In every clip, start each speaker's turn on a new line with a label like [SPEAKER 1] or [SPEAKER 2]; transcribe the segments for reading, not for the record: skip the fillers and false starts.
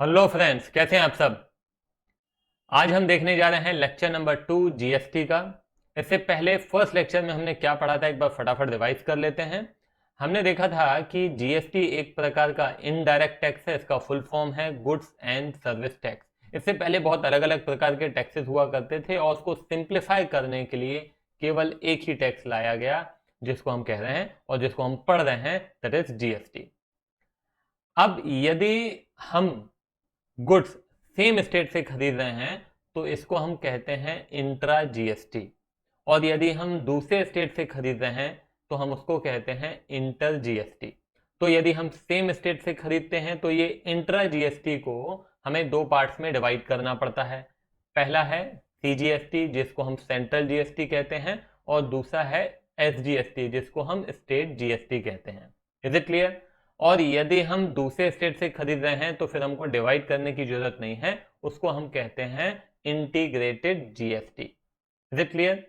[SPEAKER 1] Hello friends, कैसे हैं आप सब। आज हम देखने जा रहे हैं लेक्चर नंबर 2 जीएसटी का। इससे पहले फर्स्ट लेक्चर में हमने क्या पढ़ा था, एक बार फटाफट रिवाइज कर लेते हैं। हमने देखा था कि जीएसटी एक प्रकार का इनडायरेक्ट टैक्स है। इसका फुल फॉर्म है गुड्स एंड सर्विस टैक्स। इससे पहले बहुत अलग अलग प्रकार के टैक्सेस हुआ करते थे और उसको सिंप्लीफाई करने के लिए केवल एक ही टैक्स लाया गया, जिसको हम कह रहे हैं और जिसको हम पढ़ रहे हैं, दैट इज जीएसटी। अब यदि हम गुड्स सेम स्टेट से खरीद रहे हैं तो इसको हम कहते हैं इंट्रा जीएसटी, और यदि हम दूसरे स्टेट से खरीद रहे हैं तो हम उसको कहते हैं इंटर जीएसटी। तो यदि हम सेम स्टेट से खरीदते हैं तो ये इंट्रा जीएसटी को हमें दो पार्ट्स में डिवाइड करना पड़ता है। पहला है सीजीएसटी, जिसको हम सेंट्रल जीएसटी कहते हैं, और दूसरा है एसजीएसटी, जिसको हम स्टेट जीएसटी कहते हैं। Is it clear? और यदि हम दूसरे स्टेट से खरीद रहे हैं तो फिर हमको डिवाइड करने की जरूरत नहीं है, उसको हम कहते हैं integrated GST. Is it clear?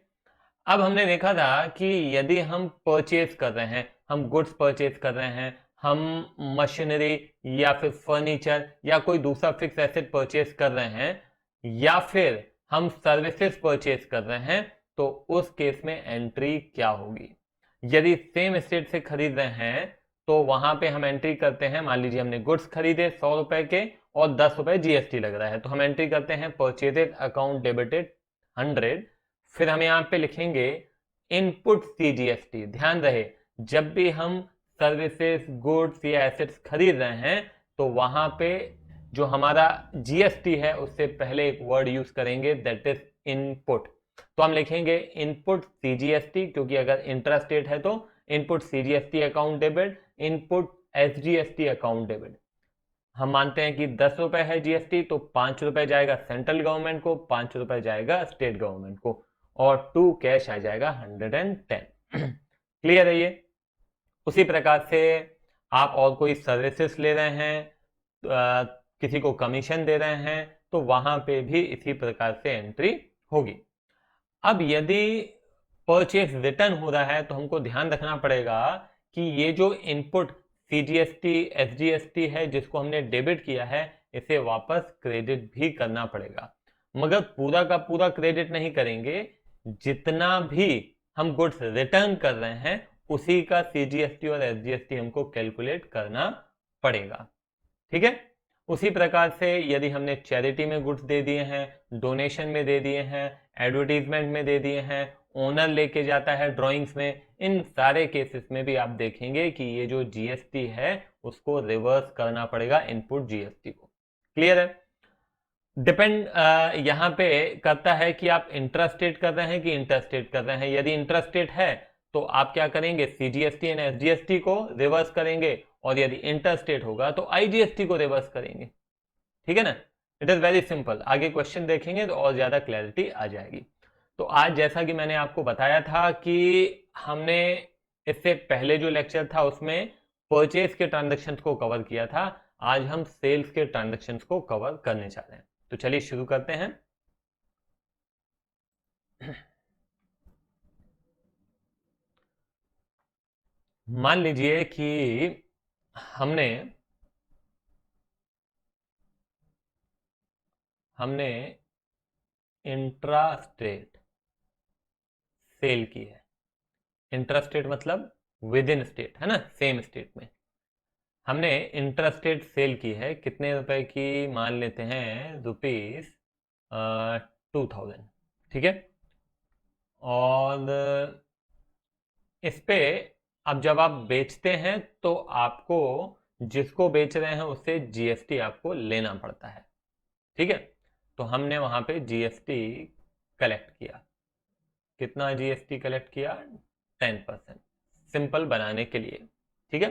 [SPEAKER 1] अब हमने देखा था कि यदि हम परचेज कर रहे हैं, हम गुड्स परचेज कर रहे हैं, हम मशीनरी या फिर फर्नीचर या कोई दूसरा फिक्स एसेट परचेज कर रहे हैं, या फिर हम सर्विसेज परचेज कर रहे हैं, तो उस केस में एंट्री क्या होगी। यदि सेम स्टेट से खरीद रहे हैं तो वहां पे हम एंट्री करते हैं। मान लीजिए हमने गुड्स खरीदे 100 रुपए के और 10 रुपए जीएसटी लग रहा है, तो हम एंट्री करते हैं परचेजेज अकाउंट डेबिटेड 100। फिर हम यहाँ पे लिखेंगे इनपुट सीजीएसटी। ध्यान रहे, जब भी हम सर्विसेज गुड्स या एसेट्स खरीद रहे हैं तो वहां पे जो हमारा जीएसटी है उससे पहले एक वर्ड यूज करेंगे, दैट इज इनपुट। तो हम लिखेंगे इनपुट सीजीएसटी, क्योंकि अगर इंट्रा स्टेट है तो input CGST account debit, input SGST account debit. हम मानते हैं कि 10 रुपए है जीएसटी, तो 5 रुपए जाएगा सेंट्रल गवर्नमेंट को, 5 रुपए जाएगा स्टेट गवर्नमेंट को, और 2 कैश आ जाएगा 110। क्लियर है ये? उसी प्रकार से आप और कोई सर्विसेज ले रहे हैं, किसी को कमीशन दे रहे हैं, तो वहां पे भी इसी प्रकार से एंट्री होगी। अब यदि परचेज रिटर्न हो रहा है तो हमको ध्यान रखना पड़ेगा कि ये जो इनपुट सीजीएसटी एसजीएसटी है जिसको हमने डेबिट किया है, इसे वापस क्रेडिट भी करना पड़ेगा। मगर पूरा का पूरा क्रेडिट नहीं करेंगे, जितना भी हम गुड्स रिटर्न कर रहे हैं उसी का सीजीएसटी और एसजीएसटी हमको कैलकुलेट करना पड़ेगा। ठीक है? उसी प्रकार से यदि हमने चैरिटी में गुड्स दे दिए हैं, डोनेशन में दे दिए हैं, एडवर्टीजमेंट में दे दिए हैं, ओनर लेके जाता है ड्राइंग्स में, इन सारे केसेस में भी आप देखेंगे कि ये जो जीएसटी है उसको रिवर्स करना पड़ेगा इनपुट जीएसटी को। क्लियर है? डिपेंड यहाँ पे करता है कि आप इंट्रास्टेट कर रहे हैं कि इंटरस्टेट कर रहे हैं। यदि इंट्रास्टेट है तो आप क्या करेंगे, सीजीएसटी एंड एसजीएसटी को रिवर्स करेंगे, और यदि इंटरस्टेट होगा तो आईजीएसटी को रिवर्स करेंगे। ठीक है ना? It is very simple. आगे क्वेश्चन देखेंगे तो और ज्यादा क्लैरिटी आ जाएगी। तो आज जैसा कि मैंने आपको बताया था कि हमने इससे पहले जो लेक्चर था उसमें परचेज के ट्रांजेक्शन्स को कवर किया था, आज हम सेल्स के ट्रांजेक्शन्स को कवर करने जा रहे हैं। तो चलिए शुरू करते हैं। मान लीजिए कि हमने हमने इंट्रा स्टेट सेल की है। इंट्रा स्टेट मतलब विद इन स्टेट, है ना, सेम स्टेट में। हमने इंट्रा स्टेट सेल की है, कितने रुपए की, मान लेते हैं रुपीज 2000। ठीक है? और इस पे अब जब आप बेचते हैं तो आपको जिसको बेच रहे हैं उससे जीएसटी आपको लेना पड़ता है। ठीक है? तो हमने वहां पे जीएसटी कलेक्ट किया। कितना जीएसटी कलेक्ट किया? 10%, सिंपल बनाने के लिए। ठीक है?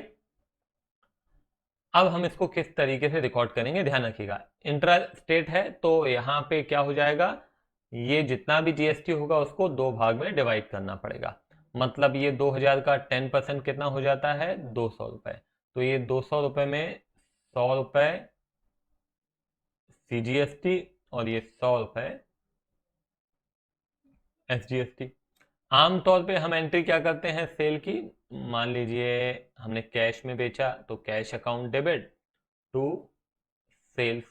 [SPEAKER 1] अब हम इसको किस तरीके से रिकॉर्ड करेंगे, ध्यान रखिएगा। इंट्रा स्टेट है तो यहां पे क्या हो जाएगा, ये जितना भी जीएसटी होगा उसको दो भाग में डिवाइड करना पड़ेगा। मतलब ये 2000 का 10% कितना हो जाता है, 200 रुपए। तो ये 200 रुपए में 100 रुपए सीजीएसटी और ये 100 रुपए एसजीएसटी। आमतौर पे हम एंट्री क्या करते हैं सेल की, मान लीजिए हमने कैश में बेचा तो cash account debit to sales,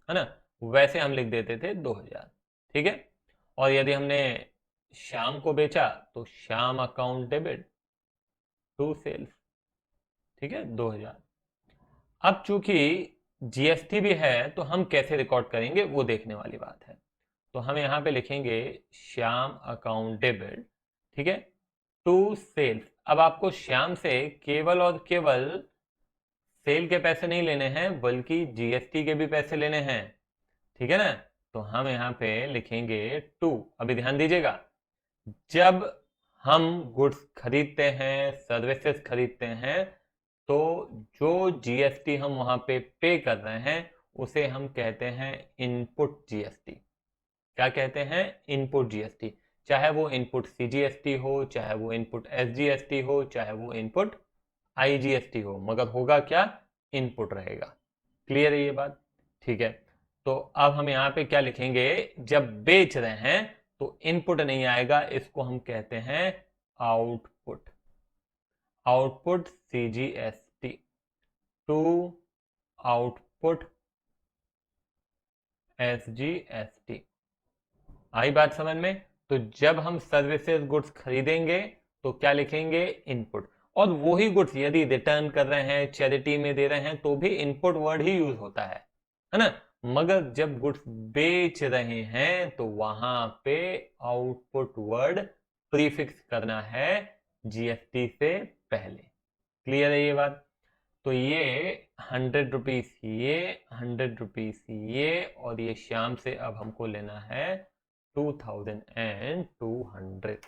[SPEAKER 1] है ना, वैसे हम लिख देते थे 2000, ठीक है। और यदि हमने श्याम को बेचा तो Shyam account debit to sales, ठीक है, 2000। अब चूंकि जीएसटी भी है तो हम कैसे रिकॉर्ड करेंगे वो देखने वाली बात है। तो हम यहाँ पे लिखेंगे श्याम अकाउंट डेबिट, ठीक है, टू सेल्स। अब आपको श्याम से केवल और केवल सेल के पैसे नहीं लेने हैं बल्कि जीएसटी के भी पैसे लेने हैं, ठीक है ना। तो हम यहाँ पे लिखेंगे टू। अभी ध्यान दीजिएगा, जब हम गुड्स खरीदते हैं, सर्विसेज खरीदते हैं, तो जो जीएसटी हम वहां पे कर रहे हैं उसे हम कहते हैं इनपुट जीएसटी। क्या कहते हैं? Input GST. चाहे वो इनपुट सीजीएसटी हो, चाहे वो इनपुट एसजीएसटी हो, चाहे वो इनपुट आईजीएसटी हो, मगर होगा क्या? इनपुट रहेगा। क्लियर है ये बात? ठीक है। तो अब हम यहाँ पे क्या लिखेंगे? जब बेच रहे हैं तो इनपुट नहीं आएगा, इसको हम कहते हैं output. Output CGST to output SGST. आई बात समझ में? तो जब हम सर्विसेज गुड्स खरीदेंगे तो क्या लिखेंगे? इनपुट। और वही गुड्स यदि रिटर्न कर रहे हैं, चैरिटी में दे रहे हैं, तो भी इनपुट वर्ड ही यूज होता है ना। मगर जब गुड्स बेच रहे हैं तो वहां पे आउटपुट वर्ड प्रीफिक्स करना है जीएसटी से पहले। क्लियर है ये बात? तो ये 100 रुपीज, ये 100 रुपीज, ये और ये श्याम से अब हमको लेना है 2200।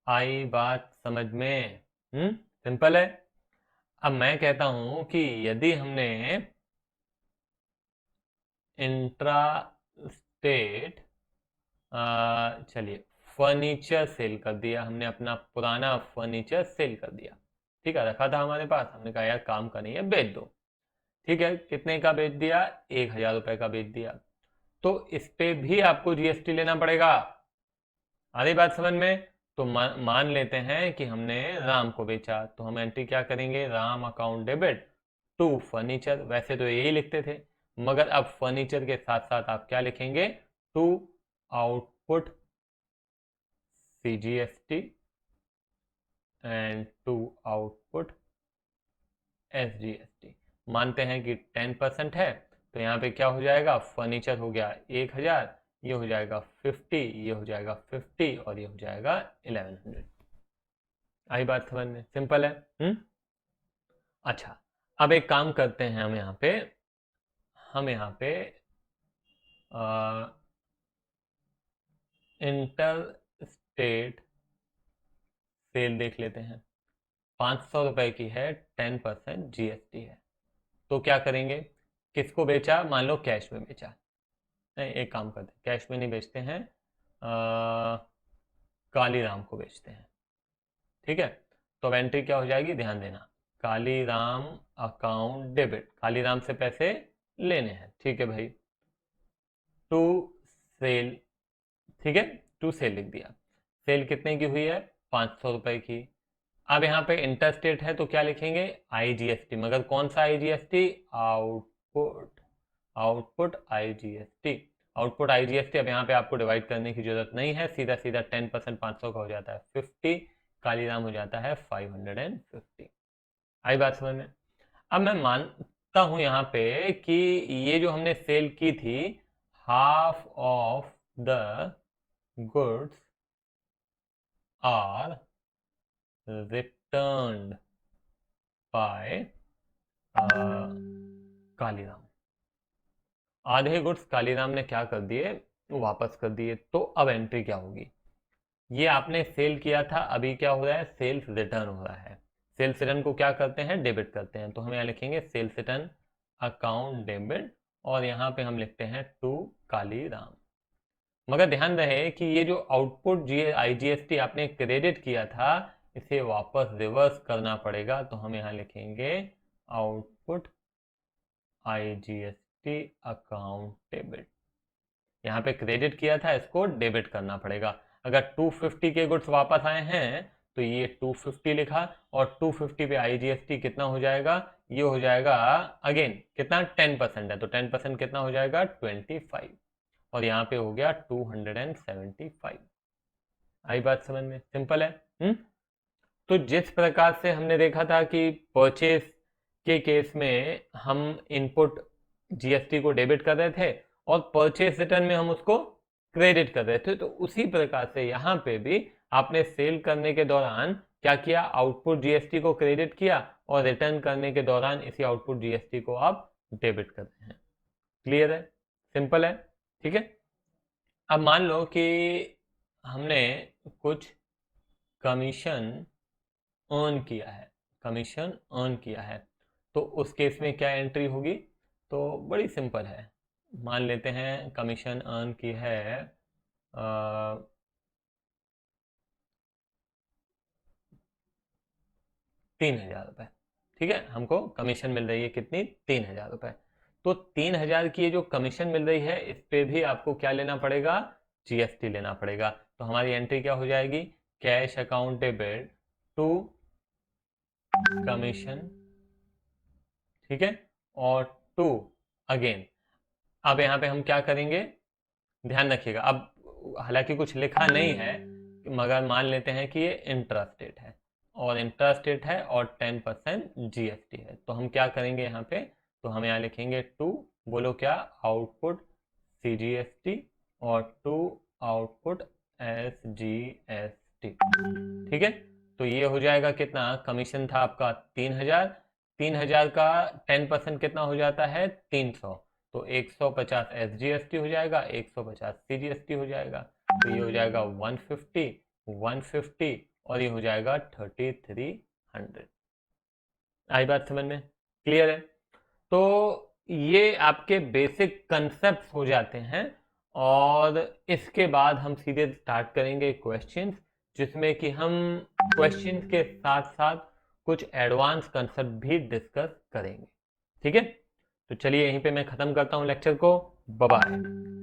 [SPEAKER 1] आई बात समझ में? सिंपल है। अब मैं कहता हूं कि यदि हमने इंट्रा स्टेट, चलिए, फर्नीचर सेल कर दिया, हमने अपना पुराना फर्नीचर सेल कर दिया, ठीक है, रखा था हमारे पास, हमने कहा यार काम का नहीं है, बेच दो, ठीक है। कितने का बेच दिया? 1000 रुपए का बेच दिया। तो इस पे भी आपको जीएसटी लेना पड़ेगा। आ रही बात समझ में? तो मान लेते हैं कि हमने राम को बेचा, तो हम एंट्री क्या करेंगे? Ram account debit to furniture. वैसे तो यही लिखते थे, मगर अब फर्नीचर के साथ साथ आप क्या लिखेंगे? To output CGST and to output SGST. मानते हैं कि 10% है, तो यहाँ पे क्या हो जाएगा? फर्नीचर हो गया 1000, ये हो जाएगा 50, ये हो जाएगा 50 और ये हो जाएगा 1100। आई बात समझ में? सिंपल है। अच्छा, अब एक काम करते हैं, हम यहाँ पे इंटर स्टेट सेल देख लेते हैं। 500 रुपए की है, 10% जीएसटी है। तो क्या करेंगे? किसको बेचा? मान लो कैश में बेचा। नहीं, एक काम करते हैं, कैश में नहीं बेचते हैं, कालीराम को बेचते हैं, ठीक है। तो अब एंट्री क्या हो जाएगी? ध्यान देना, कालीराम अकाउंट डेबिट, कालीराम से पैसे लेने हैं, ठीक है भाई, टू सेल, ठीक है, टू सेल लिख दिया। सेल कितने की हुई है? 500 रुपए की। अब यहाँ पे इंटरस्टेट है तो क्या लिखेंगे? आईजीएसटी, मगर कौन सा IGST? Output, output IGST, output IGST. अब यहाँ पे आपको डिवाइड करने की जरूरत नहीं है, सीधा सीधा 10% 500 का हो जाता है 50, कालीराम हो जाता है 550। आई बात समझ में? अब मैं मानता हूं यहाँ पे कि ये जो हमने सेल की थी, half of the goods are returned by Kaliram. आधे गुड्स कालीराम ने क्या कर दिए? वापस कर दिए। तो अब एंट्री क्या होगी? ये आपने सेल किया था, अभी क्या हो रहा है? सेल्स रिटर्न हो रहा है। सेल्स रिटर्न को क्या करते हैं? डेबिट करते हैं। तो हम यहाँ लिखेंगे सेल्स रिटर्न अकाउंट डेबिट, और यहाँ पे हम लिखते हैं टू कालीराम। मगर ध्यान रहे कि ये जो आउटपुट आईजीएसटी आपने क्रेडिट किया था, इसे वापस रिवर्स करना पड़ेगा। तो हम यहाँ लिखेंगे आउटपुट आईजीएसटी अकाउंट डेबिट। यहाँ पे क्रेडिट किया था, इसको डेबिट करना पड़ेगा। अगर 250 के गुड्स वापस आए हैं तो ये 250 लिखा, और 250 पे IGST कितना हो जाएगा, ये हो जाएगा अगेन कितना 10% है, तो 10% कितना हो जाएगा 25, और यहाँ पे हो गया 275। आई बात समझ में, सिंपल है। तो जिस प्रकार से हमने देखा था कि परचेज के केस में हम इनपुट जीएसटी को डेबिट कर रहे थे और परचेज रिटर्न में हम उसको क्रेडिट कर रहे थे, तो उसी प्रकार से यहाँ पे भी आपने सेल करने के दौरान क्या किया, आउटपुट जीएसटी को क्रेडिट किया और रिटर्न करने के दौरान इसी आउटपुट जीएसटी को आप डेबिट कर रहे हैं। क्लियर है, सिंपल है, ठीक है। अब मान लो कि हमने कुछ कमीशन अर्न किया है, कमीशन अर्न किया है, तो उस केस में क्या एंट्री होगी, तो बड़ी सिंपल है। मान लेते हैं कमीशन अर्न की है 3,000 रुपये, ठीक है, हमको कमीशन मिल रही है कितनी, 3,000 रुपये। तो 3,000 की ये जो कमीशन मिल रही है इस पे भी आपको क्या लेना पड़ेगा, जीएसटी लेना पड़ेगा। तो हमारी एंट्री क्या हो जाएगी, cash account debit to commission, ठीक है, और टू अगेन। अब यहाँ पे हम क्या करेंगे, ध्यान रखिएगा, अब हालांकि कुछ लिखा नहीं है मगर मान लेते हैं कि ये इंट्रास्टेट है, और इंट्रास्टेट है और 10% जीएसटी है, तो हम क्या करेंगे यहाँ पे, तो हम यहाँ लिखेंगे टू, बोलो क्या, आउटपुट सीजीएसटी और टू आउटपुट एसजीएसटी, ठीक है। तो ये हो जाएगा कितना, कमीशन था आपका 3,000, 3,000 का 10% कितना हो जाता है 300, तो 150 एसजीएसटी हो जाएगा, 150 सीजीएसटी हो जाएगा, तो ये हो जाएगा 150, 150 और ये हो जाएगा 3,300। आई बात समझ में, क्लियर है। तो ये आपके बेसिक कंसेप्ट हो जाते हैं, और इसके बाद हम सीधे स्टार्ट करेंगे क्वेश्चंस, जिसमें कि हम क्वेश्चंस के साथ साथ कुछ एडवांस कंसेप्ट भी डिस्कस करेंगे, ठीक है। तो चलिए यहीं पे मैं खत्म करता हूं लेक्चर को, बाय बाय।